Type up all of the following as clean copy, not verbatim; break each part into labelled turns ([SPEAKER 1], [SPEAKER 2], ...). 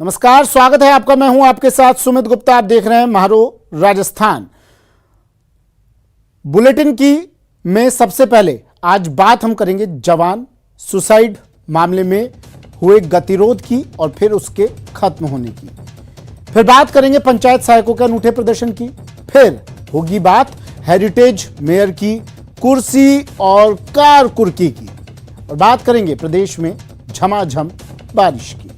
[SPEAKER 1] नमस्कार, स्वागत है आपका। मैं हूं आपके साथ सुमित गुप्ता। आप देख रहे हैं महारो राजस्थान। बुलेटिन की में सबसे पहले आज बात हम करेंगे जवान सुसाइड मामले में हुए गतिरोध की और फिर उसके खत्म होने की। फिर बात करेंगे पंचायत सहायकों के अनूठे प्रदर्शन की। फिर होगी बात हेरिटेज मेयर की कुर्सी और कार कुर्की की। और बात करेंगे प्रदेश में झमाझम बारिश की।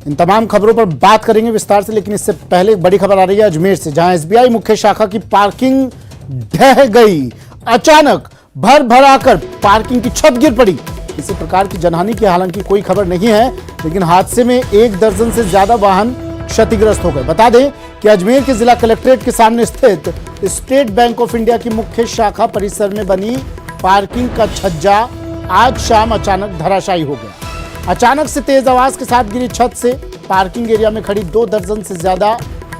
[SPEAKER 1] इन तमाम खबरों पर बात करेंगे विस्तार से, लेकिन इससे पहले एक बड़ी खबर आ रही है अजमेर से, जहां एसबीआई मुख्य शाखा की पार्किंग ढह गई। अचानक भर भराकर पार्किंग की छत गिर पड़ी। किसी प्रकार की जनहानि की हालांकि कोई खबर नहीं है, लेकिन हादसे में 1 दर्जन से ज्यादा वाहन क्षतिग्रस्त हो गए। बता दें कि अजमेर के जिला कलेक्ट्रेट के सामने स्थित स्टेट बैंक ऑफ इंडिया की मुख्य शाखा परिसर में बनी पार्किंग का छज्जा आज शाम अचानक धराशायी हो गया। अचानक से तेज आवाज के साथ गिरी छत से पार्किंग एरिया में खड़ी 2 दर्जन से ज्यादा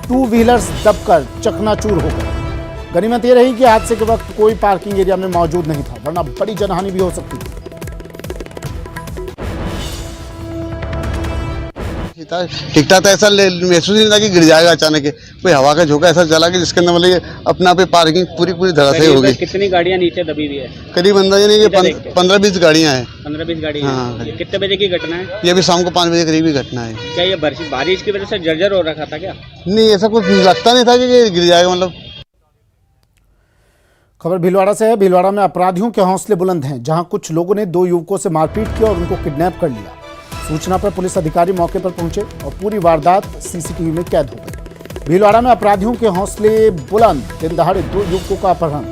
[SPEAKER 1] 2 व्हीलर्स दबकर चकनाचूर हो गए। गनीमत यह रही कि हादसे के वक्त कोई पार्किंग एरिया में मौजूद नहीं था, वरना बड़ी जनहानि भी हो सकती थी।
[SPEAKER 2] टिकटा तो ऐसा महसूस नहीं था कि गिर जाएगा अचानक। कोई हवा का झोंका ऐसा चला कि जिसके अंदर मतलब ये अपना पे पार्किंग पूरी धराशायी हो गई।
[SPEAKER 3] कितनी गाड़ियां नीचे दबी हुई है?
[SPEAKER 2] करीब अंदाजा नहीं कि 15-20 गाड़ियां हैं।
[SPEAKER 3] 15-20 गाड़ियां।
[SPEAKER 2] हाँ।
[SPEAKER 3] ये कितने बजे की घटना है?
[SPEAKER 2] ये भी शाम को 5 बजे करीब ही घटना है।
[SPEAKER 3] क्या ये बारिश की वजह से जर्जर हो रखा था क्या?
[SPEAKER 2] नहीं, ऐसा कुछ लगता नहीं था कि गिर जाएगा। मतलब
[SPEAKER 1] खबर भीलवाड़ा से है। भीलवाड़ा में अपराधियों के हौसले बुलंद हैं, जहां कुछ लोगों ने 2 युवकों से मारपीट की और उनको किडनैप कर लिया। सूचना पर पुलिस अधिकारी मौके पर पहुंचे और पूरी वारदात सीसीटीवी में कैद हो गई। भीलवाड़ा में अपराधियों के हौसले बुलंद। दिन दहाड़े 2 युवकों का अपहरण।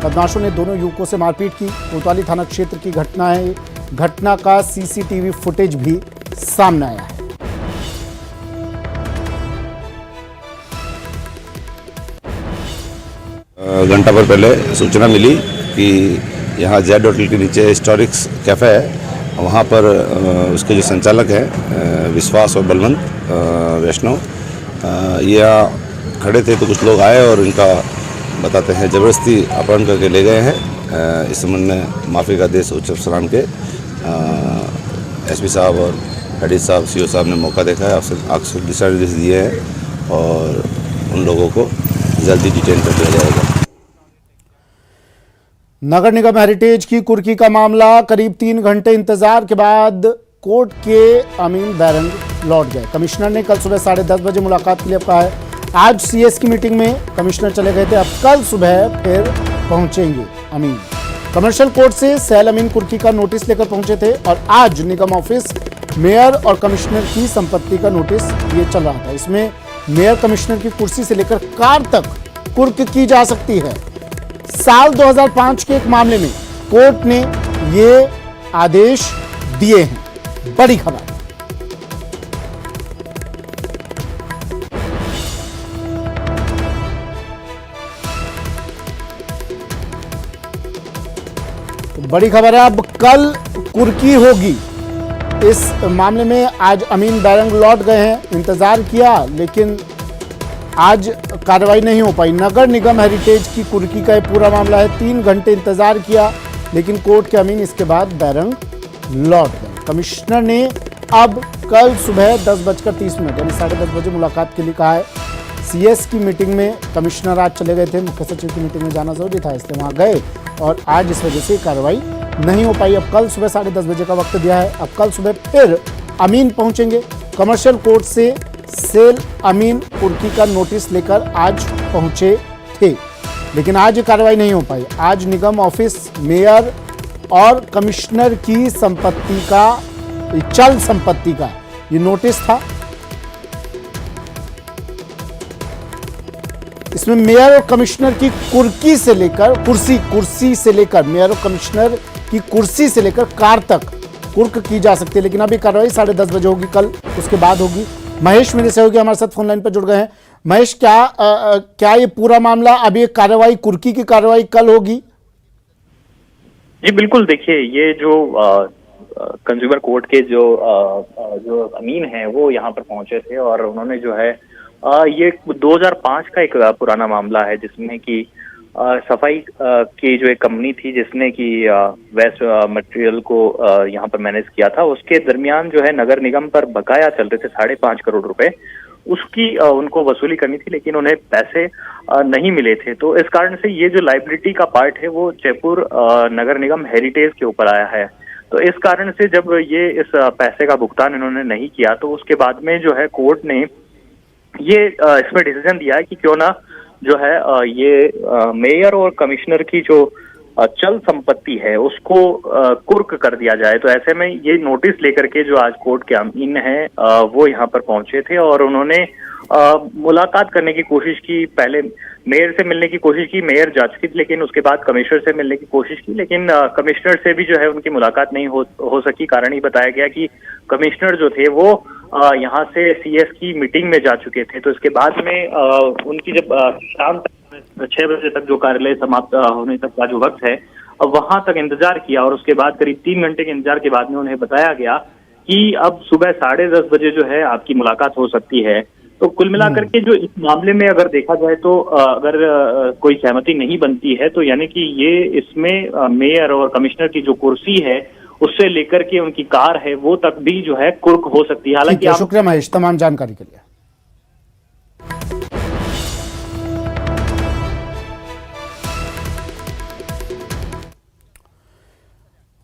[SPEAKER 1] बदमाशों ने दोनों युवकों से मारपीट की। कोतवाली थाना क्षेत्र की घटना है। घटना का सीसीटीवी फुटेज भी सामने आया है।
[SPEAKER 4] घंटा भर पहले सूचना मिली कि यहाँ जेड होटल के नीचे हिस्टोरिक्स कैफ़े है, वहाँ पर उसके जो संचालक हैं विश्वास और बलवंत वैष्णव, ये यहाँ खड़े थे तो कुछ लोग आए और इनका बताते हैं ज़बरदस्ती अपहरण करके ले गए हैं। इस संबंध में माफ़ी का आदेश उच्च अफसरान के एसपी साहब और एडी साहब सीओ साहब ने मौका देखा है, अक्सर दिशा निर्देश दिए हैं और उन लोगों को जल्दी डिटेन कर दिया जाएगा।
[SPEAKER 1] नगर निगम हेरिटेज की कुर्की का मामला। करीब 3 घंटे इंतजार के बाद कोर्ट के अमीन बैरंग लौट गए। कमिश्नर ने कल सुबह 10:30 बजे मुलाकात के लिए कहा है। आज सीएस की मीटिंग में कमिश्नर चले गए थे, अब कल सुबह फिर पहुंचेंगे अमीन। कमर्शियल कोर्ट से सैल अमीन कुर्की का नोटिस लेकर पहुंचे थे और आज निगम ऑफिस मेयर और कमिश्नर की संपत्ति का नोटिस ये चल रहा था। इसमें मेयर कमिश्नर की कुर्सी से लेकर कार तक कुर्क की जा सकती है। साल 2005 के एक मामले में कोर्ट ने ये आदेश दिए हैं। बड़ी खबर। तो बड़ी खबर है, अब कल कुर्की होगी। इस मामले में आज अमीन बैरंग लौट गए हैं। इंतजार किया लेकिन आज कार्रवाई नहीं हो पाई। नगर निगम हेरिटेज की कुर्की का ये पूरा मामला है। 3 घंटे इंतजार किया लेकिन कोर्ट के अमीन इसके बाद बैरंग लौट गए। कमिश्नर ने अब कल सुबह 10:30 यानी 10:30 बजे मुलाकात के लिए कहा है। सीएस की मीटिंग में कमिश्नर आज चले गए थे, मुख्य सचिव की मीटिंग में जाना जरूरी था, इसलिए वहां गए और आज इस वजह से कार्रवाई नहीं हो पाई। अब कल सुबह 10:30 बजे का वक्त दिया है। अब कल सुबह फिर अमीन पहुंचेंगे। कमर्शियल कोर्ट से सेल अमीन कुर्की का नोटिस लेकर आज पहुंचे थे, लेकिन आज कार्रवाई नहीं हो पाई। आज निगम ऑफिस मेयर और कमिश्नर की संपत्ति का, चल संपत्ति का ये नोटिस था। इसमें मेयर और कमिश्नर की कुर्की से लेकर कुर्सी से लेकर मेयर और कमिश्नर की कुर्सी से लेकर कार तक कुर्क की जा सकती है। लेकिन अभी कार्रवाई 10:30 बजे होगी, कल उसके बाद होगी। महेश मेरे सहयोगी हमारे साथ फोन लाइन पर जुड़ गए हैं। महेश, क्या ये पूरा मामला, अभी ये कार्रवाई कुर्की की कार्रवाई कल होगी?
[SPEAKER 5] जी बिल्कुल। देखिए, ये जो कंज्यूमर कोर्ट के जो अमीन हैं वो यहाँ पर पहुंचे थे और उन्होंने जो है ये 2005 का एक पुराना मामला है जिसमें कि सफाई की जो एक कंपनी थी जिसने कि वेस्ट मटेरियल को यहाँ पर मैनेज किया था, उसके दरमियान जो है नगर निगम पर बकाया चल रहे थे 5.5 करोड़ रुपए, उसकी उनको वसूली करनी थी, लेकिन उन्हें पैसे नहीं मिले थे। तो इस कारण से ये जो लाइबिलिटी का पार्ट है वो जयपुर नगर निगम हेरिटेज के ऊपर आया है। तो इस कारण से जब ये इस पैसे का भुगतान इन्होंने नहीं किया तो उसके बाद में जो है कोर्ट ने ये इसमें डिसीजन दिया है कि क्यों ना जो है ये मेयर और कमिश्नर की जो चल संपत्ति है उसको कुर्क कर दिया जाए। तो ऐसे में ये नोटिस लेकर के जो आज कोर्ट के अमीन है वो यहाँ पर पहुंचे थे और उन्होंने मुलाकात करने की कोशिश की। पहले मेयर से मिलने की कोशिश की, मेयर जा चुकी थी, लेकिन उसके बाद कमिश्नर से मिलने की कोशिश की, लेकिन कमिश्नर से भी जो है उनकी मुलाकात नहीं हो सकी। कारण ही बताया गया कि कमिश्नर जो थे वो यहाँ से सीएस की मीटिंग में जा चुके थे। तो इसके बाद में उनकी जब शाम 6 बजे तक जो कार्यालय समाप्त होने तक का जो वक्त है वहां तक इंतजार किया और उसके बाद करीब 3 घंटे के इंतजार के बाद में उन्हें बताया गया कि अब सुबह 10:30 बजे जो है आपकी मुलाकात हो सकती है। तो कुल मिलाकर के जो इस मामले में अगर देखा जाए तो अगर कोई सहमति नहीं बनती है तो यानी कि ये इसमें मेयर और कमिश्नर की जो कुर्सी है उससे लेकर के उनकी कार है वो तक भी जो है कुर्क हो सकती है। हालांकि
[SPEAKER 1] शुक्रिया महेश तमाम जानकारी के लिए।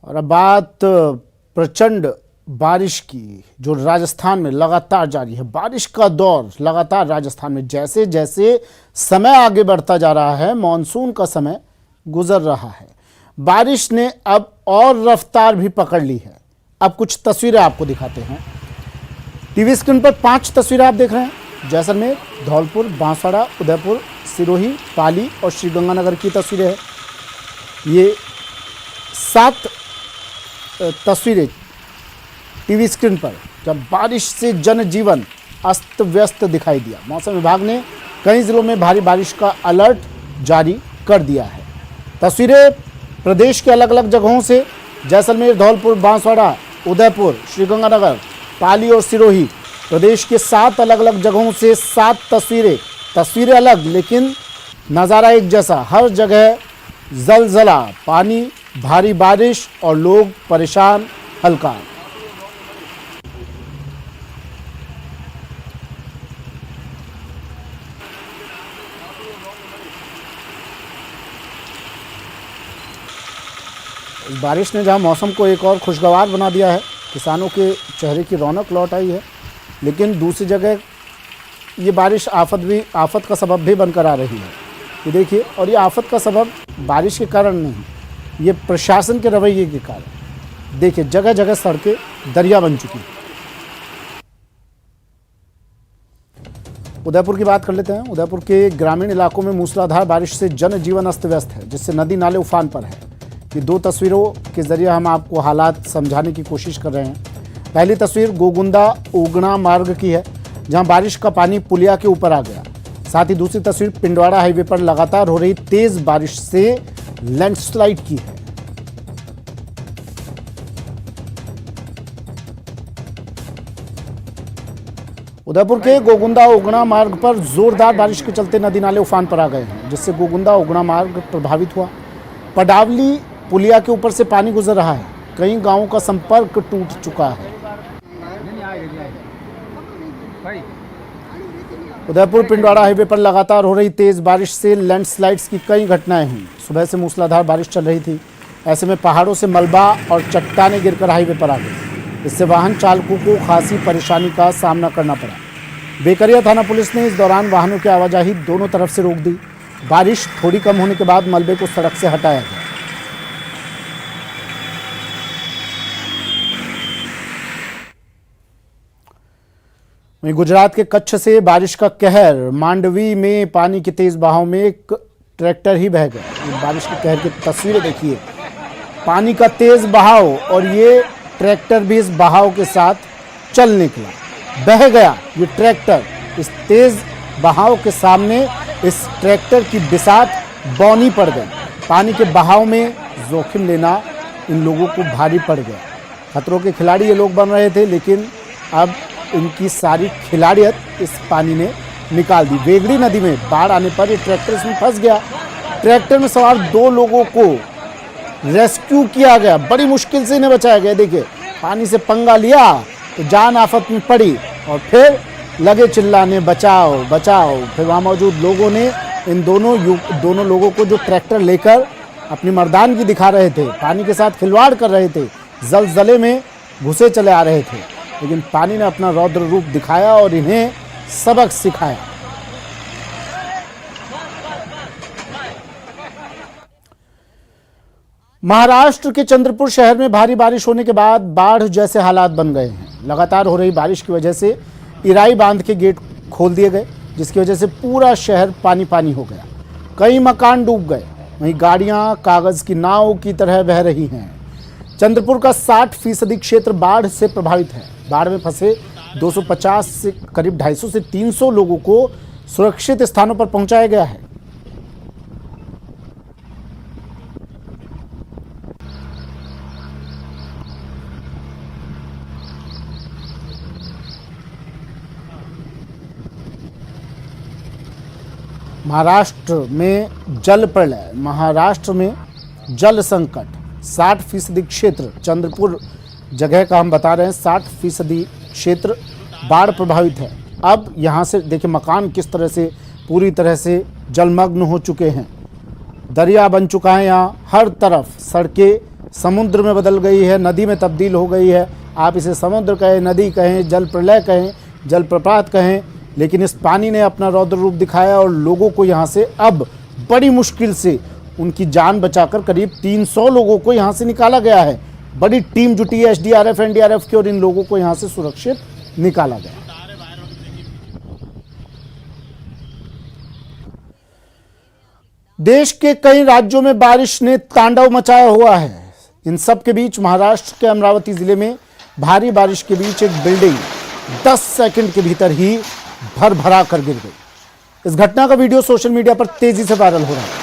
[SPEAKER 1] और अब बात प्रचंड बारिश की जो राजस्थान में लगातार जारी है। बारिश का दौर लगातार राजस्थान में जैसे जैसे समय आगे बढ़ता जा रहा है, मानसून का समय गुजर रहा है, बारिश ने अब और रफ्तार भी पकड़ ली है। अब कुछ तस्वीरें आपको दिखाते हैं। टीवी स्क्रीन पर 5 तस्वीरें आप देख रहे हैं। जैसलमेर, धौलपुर, बांसवाड़ा, उदयपुर, सिरोही, पाली और श्रीगंगानगर की तस्वीरें हैं। ये 7 तस्वीरें टीवी स्क्रीन पर जब बारिश से जनजीवन अस्त व्यस्त दिखाई दिया। मौसम विभाग ने कई जिलों में भारी बारिश का अलर्ट जारी कर दिया है। तस्वीरें प्रदेश के अलग अलग जगहों से, जैसलमेर, धौलपुर, बांसवाड़ा, उदयपुर, श्रीगंगानगर, पाली और सिरोही, प्रदेश के 7 अलग अलग जगहों से 7 तस्वीरें अलग लेकिन नज़ारा एक जैसा। हर जगह जलजला, पानी, भारी बारिश और लोग परेशान हल्का। इस बारिश ने जहां मौसम को एक और खुशगवार बना दिया है, किसानों के चेहरे की रौनक लौट आई है, लेकिन दूसरी जगह ये बारिश आफत का सबब भी बनकर आ रही है। ये देखिए, और ये आफत का सबब बारिश के कारण नहीं, ये प्रशासन के रवैये के कारण। देखिए, जगह जगह सड़कें दरिया बन चुकी हैं। उदयपुर की बात कर लेते हैं। उदयपुर के ग्रामीण इलाकों में मूसलाधार बारिश से जनजीवन अस्त व्यस्त है, जिससे नदी नाले उफान पर है। ये 2 तस्वीरों के जरिए हम आपको हालात समझाने की कोशिश कर रहे हैं। पहली तस्वीर गोगुंदा उगना मार्ग की है, जहां बारिश का पानी पुलिया के ऊपर आ गया। साथ ही दूसरी तस्वीर पिंडवाड़ा हाईवे पर लगातार हो रही तेज बारिश से लैंडस्लाइड की है। उदयपुर के गोगुंदा उगना मार्ग पर जोरदार बारिश के चलते नदी नाले उफान पर आ गए हैं, जिससे गोगुंदा उगना मार्ग प्रभावित हुआ। पडावली पुलिया के ऊपर से पानी गुजर रहा है, कई गांवों का संपर्क टूट चुका है। उदयपुर पिंडवाड़ा हाईवे पर लगातार हो रही तेज बारिश से लैंडस्लाइड्स की कई घटनाएं हुई। सुबह से मूसलाधार बारिश चल रही थी, ऐसे में पहाड़ों से मलबा और चट्टानें गिरकर हाईवे पर आ गई। इससे वाहन चालकों को खासी परेशानी का सामना करना पड़ा। बेकरिया थाना पुलिस ने इस दौरान वाहनों की आवाजाही दोनों तरफ से रोक दी। बारिश थोड़ी कम होने के बाद मलबे को सड़क से हटाया गया। वहीं गुजरात के कच्छ से बारिश का कहर, मांडवी में पानी के तेज बहाव में एक ट्रैक्टर ही बह गया। बारिश के कहर की तस्वीरें देखिए, पानी का तेज बहाव और ये ट्रैक्टर भी इस बहाव के साथ चल निकला, बह गया ये ट्रैक्टर। इस तेज बहाव के सामने इस ट्रैक्टर की बिसात बौनी पड़ गई। पानी के बहाव में जोखिम लेना इन लोगों को भारी पड़ गया। खतरों के खिलाड़ी ये लोग बन रहे थे, लेकिन अब इनकी सारी खिलाड़ियत इस पानी ने निकाल दी। वेगड़ी नदी में बाढ़ आने पर ये ट्रैक्टर इसमें फंस गया। ट्रैक्टर में सवार 2 लोगों को रेस्क्यू किया गया, बड़ी मुश्किल से इन्हें बचाया गया। देखिए, पानी से पंगा लिया तो जान आफत में पड़ी और फिर लगे चिल्लाने बचाओ बचाओ। फिर वहाँ मौजूद लोगों ने इन दोनों लोगों को, जो ट्रैक्टर लेकर अपनी मर्दानगी दिखा रहे थे, पानी के साथ खिलवाड़ कर रहे थे, जलजले में घुसे चले आ रहे थे, लेकिन पानी ने अपना रौद्र रूप दिखाया और इन्हें सबक सिखाया। महाराष्ट्र के चंद्रपुर शहर में भारी बारिश होने के बाद बाढ़ जैसे हालात बन गए हैं। लगातार हो रही बारिश की वजह से इराई बांध के गेट खोल दिए गए, जिसकी वजह से पूरा शहर पानी पानी हो गया। कई मकान डूब गए, वहीं गाड़ियां कागज की नाव की तरह बह रही हैं। चंद्रपुर का 60% क्षेत्र बाढ़ से प्रभावित है। बाढ़ में फंसे 250 से करीब 250 से 300 लोगों को सुरक्षित स्थानों पर पहुंचाया गया है। महाराष्ट्र में जल प्रलय, महाराष्ट्र में जल संकट, 60% क्षेत्र चंद्रपुर जगह का हम बता रहे हैं, 60% क्षेत्र बाढ़ प्रभावित है। अब यहाँ से देखिए मकान किस तरह से पूरी तरह से जलमग्न हो चुके हैं। दरिया बन चुका है, यहाँ हर तरफ सड़कें समुद्र में बदल गई है, नदी में तब्दील हो गई है। आप इसे समुद्र कहें, नदी कहें, जल प्रलय कहें, जलप्रपात कहें, लेकिन इस पानी ने अपना रौद्र रूप दिखाया और लोगों को यहाँ से अब बड़ी मुश्किल से उनकी जान बचाकर करीब 300 लोगों को यहाँ से निकाला गया है। बड़ी टीम जुटी है एसडीआरएफ, एनडीआरएफ की, और इन लोगों को यहाँ से सुरक्षित निकाला गया। देश के कई राज्यों में बारिश ने तांडव मचाया हुआ है। इन सब के बीच महाराष्ट्र के अमरावती जिले में भारी बारिश के बीच एक बिल्डिंग 10 सेकंड के भीतर ही भर भरा कर गिर गई। इस घटना का वीडियो सोशल मीडिया पर तेजी से वायरल हो रहा है।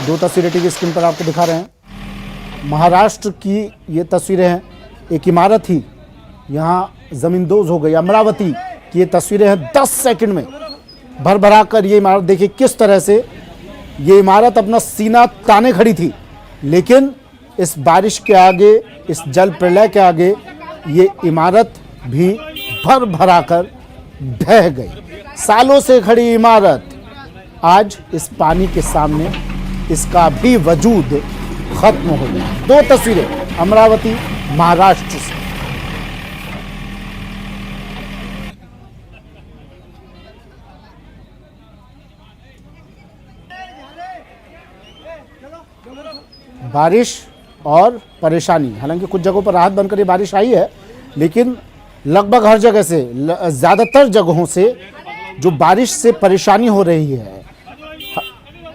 [SPEAKER 1] दो तस्वीरें टीवी स्क्रीन पर आपको दिखा रहे हैं। महाराष्ट्र की ये तस्वीरें हैं। एक इमारत ही यहां जमींदोज हो गई। अमरावती की ये तस्वीरें हैं। 10 सेकंड में भर भरा कर ये इमारत, देखिए किस तरह से ये इमारत अपना सीना ताने खड़ी थी, लेकिन इस बारिश के आगे, इस जल प्रलय के आगे ये इमारत भी भर भरा कर ढह गई। सालों से खड़ी इमारत आज इस पानी के सामने इसका भी वजूद खत्म हो गया। दो तस्वीरें अमरावती महाराष्ट्र से। बारिश और परेशानी, हालांकि कुछ जगहों पर राहत बनकर ये बारिश आई है, लेकिन लगभग हर जगह से, ज़्यादातर जगहों से जो बारिश से परेशानी हो रही है,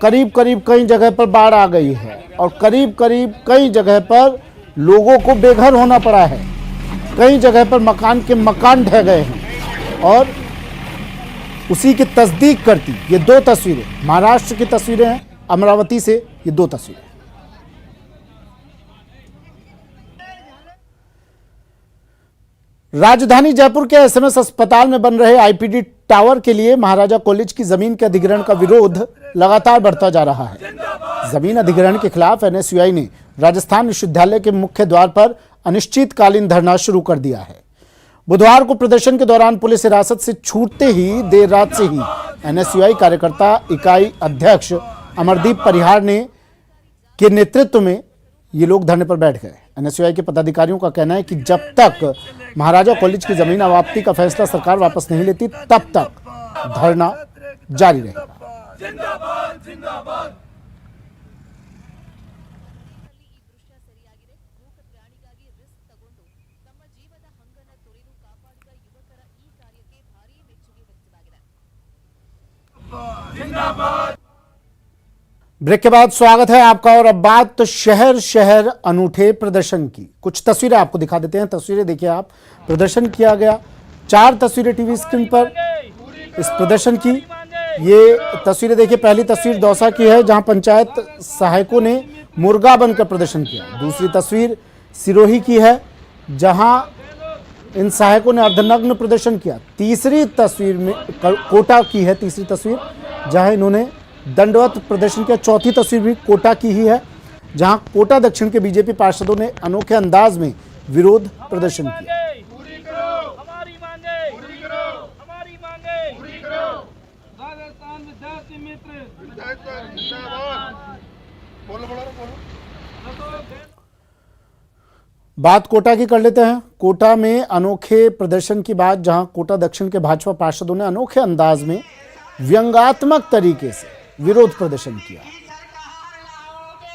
[SPEAKER 1] करीब करीब कई जगह पर बाढ़ आ गई है और करीब करीब कई जगह पर लोगों को बेघर होना पड़ा है। कई जगह पर मकान के मकान ढह गए हैं और उसी की तस्दीक करती ये दो तस्वीरें महाराष्ट्र की तस्वीरें हैं। अमरावती से ये दो तस्वीरें। राजधानी जयपुर के एसएमएस अस्पताल में बन रहे आईपीडी टावर के लिए महाराजा कॉलेज की जमीन के अधिग्रहण का विरोध लगातार बढ़ता जा रहा है। जमीन अधिग्रहण के खिलाफ एनएसयूआई ने राजस्थान विश्वविद्यालय के मुख्य द्वार पर अनिश्चितकालीन धरना शुरू कर दिया है। बुधवार को प्रदर्शन के दौरान पुलिस हिरासत से छूटते ही देर रात से ही एनएसयूआई कार्यकर्ता इकाई अध्यक्ष अमरदीप परिहार के नेतृत्व में ये लोग धरने पर बैठ गए। एनएसयूआई के पदाधिकारियों का कहना है कि जब तक महाराजा कॉलेज की जमीन वापसी का फैसला सरकार वापस नहीं लेती, तब तक धरना जारी रहेगा। ब्रेक के बाद स्वागत है आपका। और अब बात तो शहर शहर अनूठे प्रदर्शन की। कुछ तस्वीरें आपको दिखा देते हैं। तस्वीरें देखिए आप। प्रदर्शन किया गया, 4 तस्वीरें टीवी स्क्रीन पर इस प्रदर्शन की। ये तस्वीरें देखिए। पहली तस्वीर दौसा की है, जहां पंचायत सहायकों ने मुर्गा बनकर प्रदर्शन किया। दूसरी तस्वीर सिरोही की है जहां इन सहायकों ने अर्धनग्न प्रदर्शन किया। तीसरी तस्वीर में कोटा की है, तीसरी तस्वीर जहां इन्होंने दंडवत प्रदर्शन किया। चौथी तस्वीर भी कोटा की ही है जहां कोटा दक्षिण के बीजेपी पार्षदों ने अनोखे अंदाज में विरोध प्रदर्शन किया। बात कोटा की कर लेते हैं। कोटा में अनोखे प्रदर्शन की बात, जहां कोटा दक्षिण के भाजपा पार्षदों ने अनोखे अंदाज में व्यंग्यात्मक तरीके से विरोध प्रदर्शन किया।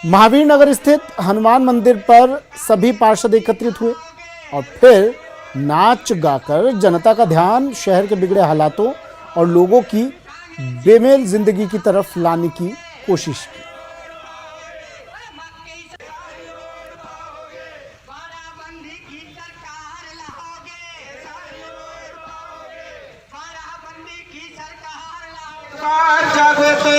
[SPEAKER 1] महावीर नगर स्थित हनुमान मंदिर पर सभी पार्षद एकत्रित हुए और फिर नाच गाकर जनता का ध्यान शहर के बिगड़े हालातों और लोगों की बेमेल जिंदगी की तरफ लाने की कोशिश की।
[SPEAKER 6] जागो तो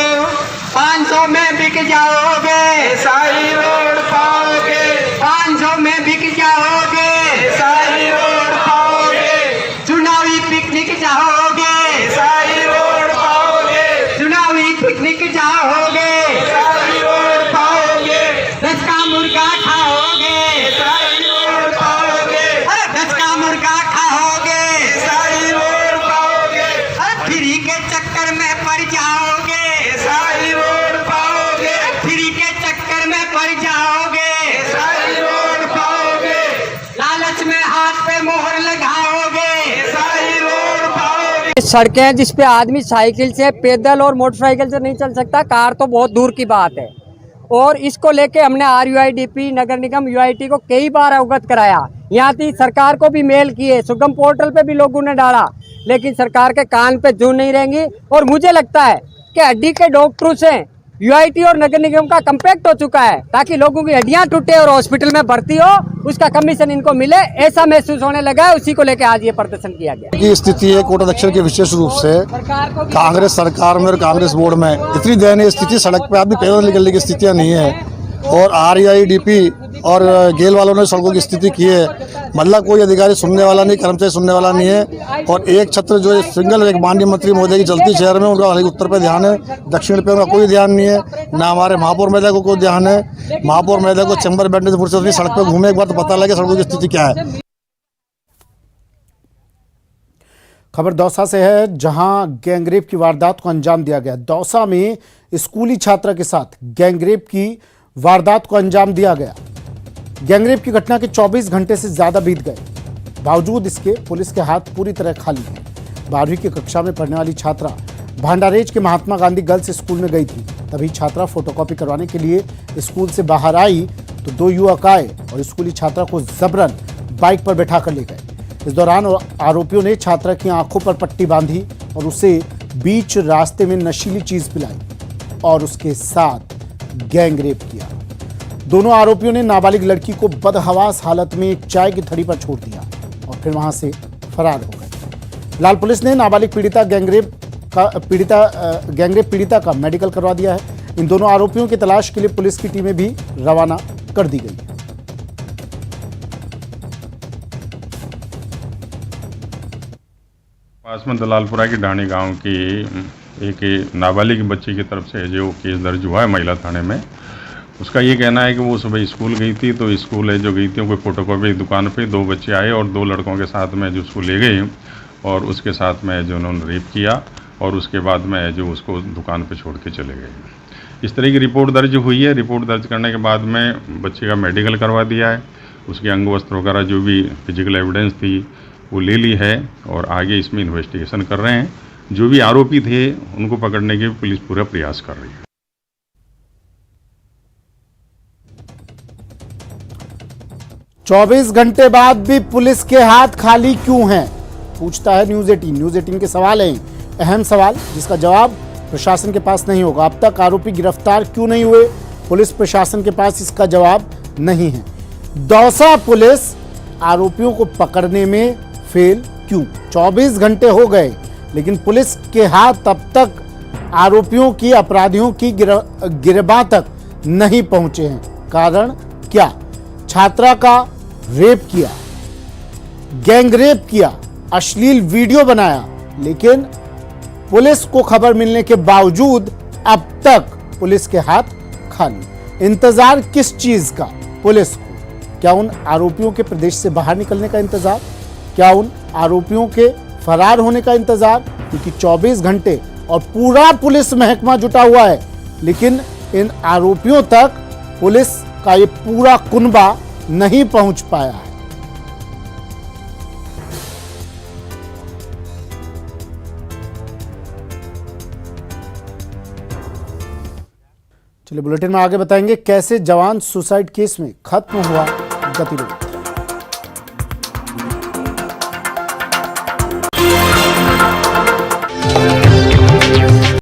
[SPEAKER 6] 500 में बिक जाओगे, सारी रोड पाओगे। 500 में बिक जाओगे, सारी रोड पाओगे। चुनावी पिकनिक जाओगे, सारी रोड पाओगे। चुनावी पिकनिक जाओगे, सारी रोड पाओगे। 10 का मुर्गा खाओगे, सारी रोड पाओगे। 10 का मुर्गा खाओगे, सारी रोड पाओगे। फ्री के चक्कर में पड़ जाओगे, सारी रोड पाओगे। फ्री के चक्कर में पड़ जाओगे, सारी रोड पाओगे। लालच में हाथ पे मोहर लगाओगे, सारी रोड पाओगे।
[SPEAKER 7] सड़कें हैं जिस पे आदमी साइकिल से, पैदल और मोटरसाइकिल से नहीं चल सकता, कार तो बहुत दूर की बात है। और इसको लेके हमने RUIDP नगर निगम UIT को कई बार अवगत कराया। यहाँ की सरकार को भी मेल किए, सुगम पोर्टल पे भी लोगों ने डाला, लेकिन सरकार के कान पे जू नहीं रहेंगी। और मुझे लगता है कि हड्डी के डॉक्टरों से UIT और नगर निगम का कम्पैक्ट हो चुका है, ताकि लोगों की हड्डियां टूटे और हॉस्पिटल में भर्ती हो, उसका कमीशन इनको मिले, ऐसा महसूस होने लगा है। उसी को लेकर आज ये प्रदर्शन किया गया।
[SPEAKER 8] की स्थिति है कोटा दक्षिण की विशेष रूप से कांग्रेस सरकार में और कांग्रेस बोर्ड में इतनी दयनीय स्थिति, सड़क पे आदमी पैदल निकलने की स्थितियां नहीं है। और RUIDP और गेल वालों ने सड़कों की स्थिति की है, मतलब कोई अधिकारी सुनने वाला नहीं, कर्मचारी सुनने वाला नहीं है। और एक छत्र जो सिंगल एक माननीय मंत्री महोदय की चलती शहर में, उनका खाली उत्तर पे ध्यान है, दक्षिण पे उनका कोई ध्यान नहीं है। ना हमारे महापौर महोदय को कोई ध्यान है। महापौर महोदय को चैम्बर बैठने से फुर्सत नहीं, सड़क पर घूमे एक बार तो पता लगे सड़कों की स्थिति क्या है।
[SPEAKER 1] खबर दौसा से है जहां गैंगरेप की वारदात को अंजाम दिया गया। दौसा में स्कूली छात्रा के साथ गैंगरेप की वारदात को अंजाम दिया गया। गैंगरेप की घटना के 24 घंटे से ज्यादा बीत गए, बावजूद इसके पुलिस के हाथ पूरी तरह खाली हैं। 12वीं की कक्षा में पढ़ने वाली छात्रा भांडारेज के महात्मा गांधी गर्ल्स स्कूल में गई थी। तभी छात्रा फोटोकॉपी करवाने के लिए स्कूल से बाहर आई तो 2 युवक आए और स्कूली छात्रा को जबरन बाइक पर बैठा कर ले गए। इस दौरान आरोपियों ने छात्रा की आंखों पर पट्टी बांधी और उसे बीच रास्ते में नशीली चीज पिलाई और उसके साथ गैंगरेप किया। दोनों आरोपियों ने नाबालिग लड़की को बदहवास हालत में एक चाय की थड़ी पर छोड़ दिया और फिर वहां से फरार हो गए। फिलहाल पुलिस ने नाबालिग गैंगरेप पीड़िता का मेडिकल करवा दिया है। इन दोनों आरोपियों की तलाश के लिए पुलिस की टीमें भी रवाना कर दी गई है।
[SPEAKER 9] पास में दलालपुरा की ढाणी गांव की एक नाबालिग बच्ची की तरफ से जो केस दर्ज हुआ है महिला थाने में, उसका ये कहना है कि वो सुबह स्कूल गई थी, तो स्कूल जो गई थी कोई फोटोकॉपी दुकान पे 2 बच्चे आए और 2 लड़कों के साथ में जो उसको ले गए और उसके साथ में जो उन्होंने रेप किया और उसके बाद में जो उसको दुकान पे छोड़ के चले गए। इस तरह की रिपोर्ट दर्ज हुई है। रिपोर्ट दर्ज करने के बाद में बच्चे का मेडिकल करवा दिया है, उसके अंग वस्त्र वगैरह जो भी फिजिकल एविडेंस थी वो ले ली है और आगे इसमें इन्वेस्टिगेशन कर रहे हैं। जो भी आरोपी थे उनको पकड़ने के पुलिस पूरा प्रयास कर रही है।
[SPEAKER 1] 24 घंटे बाद भी पुलिस के हाथ खाली क्यों हैं, पूछता है न्यूज़ 18। न्यूज़ 18 के सवाल है, अहम सवाल जिसका जवाब प्रशासन के पास नहीं होगा। अब तक आरोपी गिरफ्तार क्यों नहीं हुए, पुलिस प्रशासन के पास इसका जवाब नहीं है। दौसा पुलिस आरोपियों को पकड़ने में फेल क्यों? 24 घंटे हो गए लेकिन पुलिस के हाथ अब तक आरोपियों की, अपराधियों की गिरबां तक नहीं पहुंचे हैं। कारण क्या? छात्रा का रेप किया, गैंग रेप किया, अश्लील वीडियो बनाया, लेकिन पुलिस को खबर मिलने के बावजूद अब तक पुलिस के हाथ खाली। इंतजार किस चीज का पुलिस को? क्या उन आरोपियों के प्रदेश से बाहर निकलने का इंतजार? क्या उन आरोपियों के फरार होने का इंतजार? क्योंकि 24 घंटे और पूरा पुलिस महकमा जुटा हुआ है, लेकिन इन आरोपियों तक पुलिस का ये पूरा कुनबा नहीं पहुंच पाया है। चलिए बुलेटिन में आगे बताएंगे कैसे जवान सुसाइड केस में खत्म हुआ गतिरोध।